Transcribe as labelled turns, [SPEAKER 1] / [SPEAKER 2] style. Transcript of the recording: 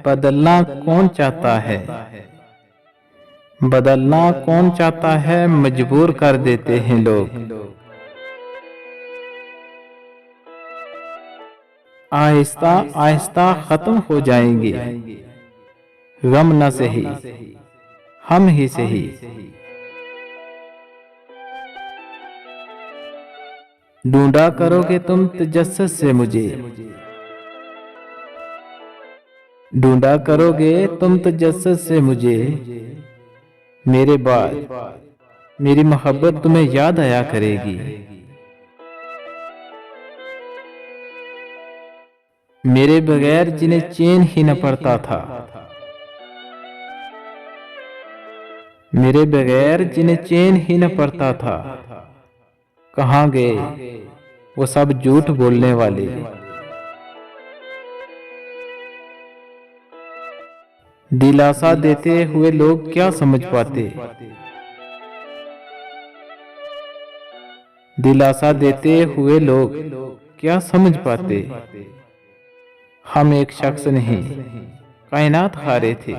[SPEAKER 1] बदलना कौन चाहता है, बदलना कौन चाहता है, मजबूर कर देते हैं लोग। आहिस्ता आहिस्ता खत्म हो जाएंगे, गम न सही हम ही सही। ढूंढा करोगे तुम तजस्सुस से मुझे, ढूंढा करोगे तुम तजस्सुस से मुझे। मेरे बाद मेरी मोहब्बत तुम्हें याद आया करेगी। मेरे बगैर जिन्हें चैन ही न पड़ता था, मेरे बगैर जिन्हें चैन ही न पड़ता था। कहाँ गए वो सब झूठ बोलने वाले। दिलासा देते हुए लोग क्या समझ पाते, दिलासा देते हुए लोग क्या समझ पाते। हम एक शख्स नहीं कायनात हारे थे।